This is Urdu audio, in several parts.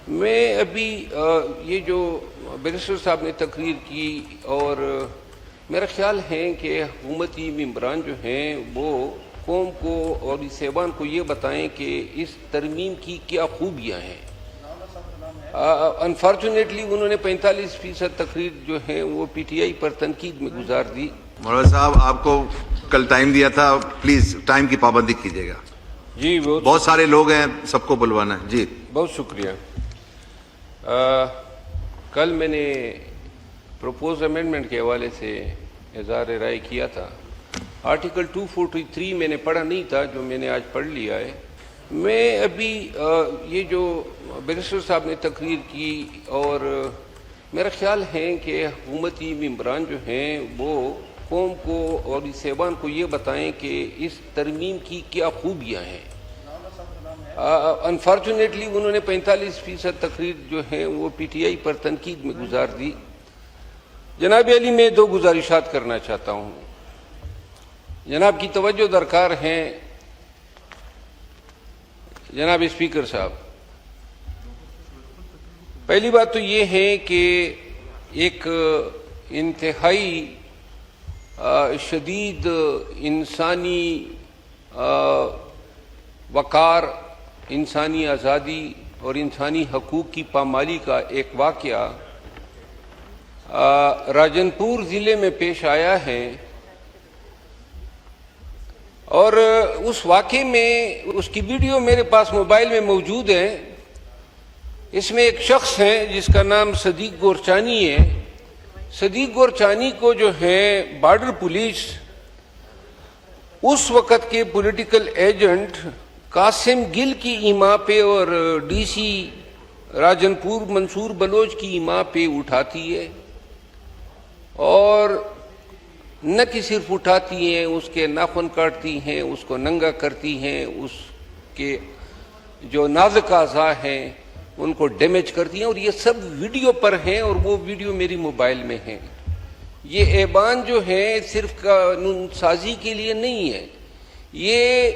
میں ابھی یہ جو بیرسٹر صاحب نے تقریر کی اور میرا خیال ہے کہ حکومتی ممبران جو ہیں وہ قوم کو اور اس ایوان کو یہ بتائیں کہ اس ترمیم کی کیا خوبیاں ہیں۔ انفارچونیٹلی انہوں نے 45% تقریر جو ہے وہ پی ٹی آئی پر تنقید میں گزار دی۔ مولانا صاحب آپ کو کل ٹائم دیا تھا، پلیز ٹائم کی پابندی کیجیے گا۔ جی بہت سارے لوگ ہیں، سب کو بلوانا ہے۔ جی بہت شکریہ۔ کل میں نے پروپوز امینڈمنٹ کے حوالے سے اظہار رائے کیا تھا۔ آرٹیکل 243 میں نے پڑھا نہیں تھا، جو میں نے آج پڑھ لیا ہے۔ میں ابھی یہ جو بیرسٹر صاحب نے تقریر کی اور میرا خیال ہے کہ حکومتی ممبران جو ہیں وہ قوم کو اور اس ایوان کو یہ بتائیں کہ اس ترمیم کی کیا خوبیاں ہیں۔ انفارچونیٹلی انہوں نے 45% تقریر جو ہے وہ پی ٹی آئی پر تنقید میں گزار دی۔ جناب علی، میں دو گزارشات کرنا چاہتا ہوں، جناب کی توجہ درکار ہے۔ جناب اسپیکر صاحب، پہلی بات تو یہ ہے کہ ایک انتہائی شدید انسانی وقار، انسانی آزادی اور انسانی حقوق کی پامالی کا ایک واقعہ راجن پور ضلع میں پیش آیا ہے، اور اس واقعے میں اس کی ویڈیو میرے پاس موبائل میں موجود ہے۔ اس میں ایک شخص ہے جس کا نام صدیق گورچانی ہے۔ صدیق گورچانی کو جو ہے بارڈر پولیس اس وقت کے پولیٹیکل ایجنٹ قاسم گل کی ایما پہ اور ڈی سی راجن پور منصور بلوچ کی ایما پہ اٹھاتی ہے، اور نہ کہ صرف اٹھاتی ہیں، اس کے ناخن کاٹتی ہیں، اس کو ننگا کرتی ہیں، اس کے جو نازک اعضاء ہیں ان کو ڈیمیج کرتی ہیں، اور یہ سب ویڈیو پر ہیں، اور وہ ویڈیو میری موبائل میں ہے۔ یہ ایوان جو ہے صرف قانون سازی کے لیے نہیں ہے، یہ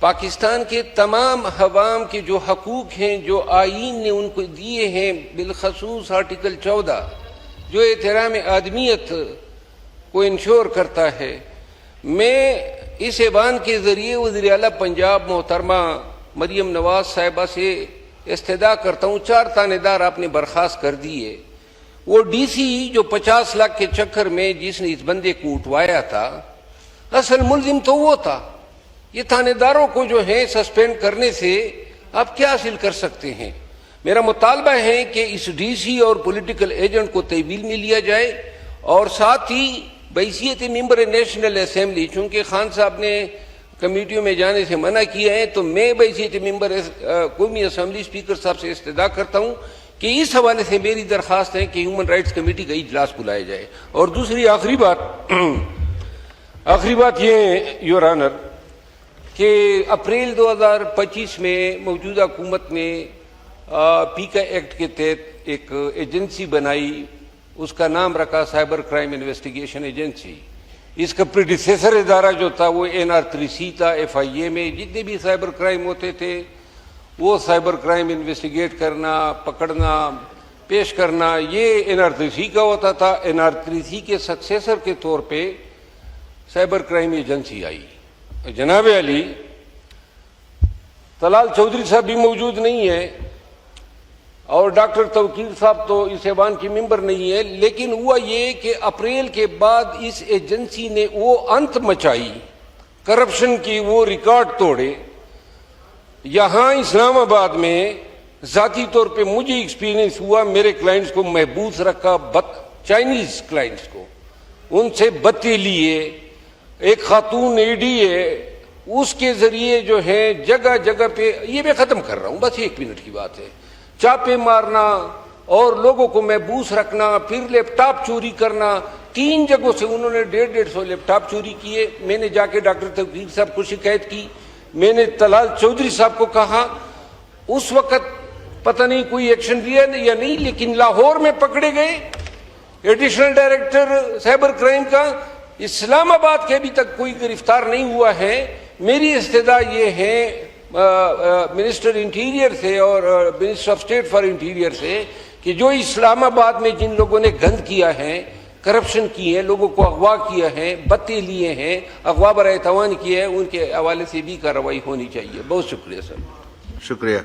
پاکستان کے تمام عوام کے جو حقوق ہیں، جو آئین نے ان کو دیے ہیں، بالخصوص آرٹیکل 14 جو احترام آدمیت کو انشور کرتا ہے۔ میں اس ایوان کے ذریعے وزیر اعلیٰ پنجاب محترمہ مریم نواز صاحبہ سے استدعا کرتا ہوں، 4 تانے دار آپ نے برخاست کر دیے۔ وہ ڈی سی جو 50 لاکھ کے چکر میں جس نے اس بندے کو اٹھوایا تھا، اصل ملزم تو وہ تھا۔ یہ تھانے داروں کو جو ہے سسپینڈ کرنے سے آپ کیا حاصل کر سکتے ہیں؟ میرا مطالبہ ہے کہ اس ڈی سی اور پولیٹیکل ایجنٹ کو تحویل میں لیا جائے، اور ساتھ ہی بحیثیت ممبر نیشنل اسمبلی، چونکہ خان صاحب نے کمیٹیوں میں جانے سے منع کیا ہے، تو میں بحیثیت ممبر قومی اسمبلی اسپیکر صاحب سے استدعا کرتا ہوں کہ اس حوالے سے میری درخواست ہے کہ ہیومن رائٹس کمیٹی کا اجلاس بلایا جائے۔ اور دوسری آخری بات یہ ہے یور آنر کہ اپریل 2025 میں موجودہ حکومت نے پیکا ایکٹ کے تحت ایک ایجنسی بنائی، اس کا نام رکھا سائبر کرائم انویسٹیگیشن ایجنسی۔ اس کا پریڈیسیسر ادارہ جو تھا وہ NR3C تھا۔ FIA میں جتنے بھی سائبر کرائم ہوتے تھے وہ سائبر کرائم انویسٹیگیٹ کرنا، پکڑنا، پیش کرنا، یہ NR3C کا ہوتا تھا۔ NR3C کے سکسیسر کے طور پہ سائبر کرائم ایجنسی آئی۔ جناب علی، طلال چودھری صاحب بھی موجود نہیں ہے، اور ڈاکٹر توقیر صاحب تو اس ایوان کی ممبر نہیں ہے، لیکن ہوا یہ کہ اپریل کے بعد اس ایجنسی نے وہ انت مچائی، کرپشن کی وہ ریکارڈ توڑے۔ یہاں اسلام آباد میں ذاتی طور پہ مجھے ایکسپیرینس ہوا، میرے کلائنٹس کو محبوس رکھا، چائنیز کلائنٹس کو ان سے بتے لیے۔ ایک خاتون AD ہے، اس کے ذریعے جو ہے جگہ جگہ پہ، یہ میں ختم کر رہا ہوں، بس 1 منٹ کی بات ہے، چاپے مارنا اور لوگوں کو محبوس رکھنا، پھر لیپ ٹاپ چوری کرنا۔ 3 جگہوں سے انہوں نے 150 لیپ ٹاپ چوری کیے۔ میں نے جا کے ڈاکٹر توقیر صاحب کو شکایت کی، میں نے طلال چودھری صاحب کو کہا، اس وقت پتہ نہیں کوئی ایکشن لیا یا نہیں، لیکن لاہور میں پکڑے گئے ایڈیشنل ڈائریکٹر سائبر کرائم کا۔ اسلام آباد کے ابھی تک کوئی گرفتار نہیں ہوا ہے۔ میری استدعا یہ ہے منسٹر انٹیریئر سے اور minister of state for interior سے کہ جو اسلام آباد میں جن لوگوں نے گند کیا ہے، کرپشن کی ہے، لوگوں کو اغوا کیا ہے، بتے لیے ہیں، اغوا برائے توان کیے ہیں، ان کے حوالے سے بھی کارروائی ہونی چاہیے. بہت شکریہ سر. شکریہ.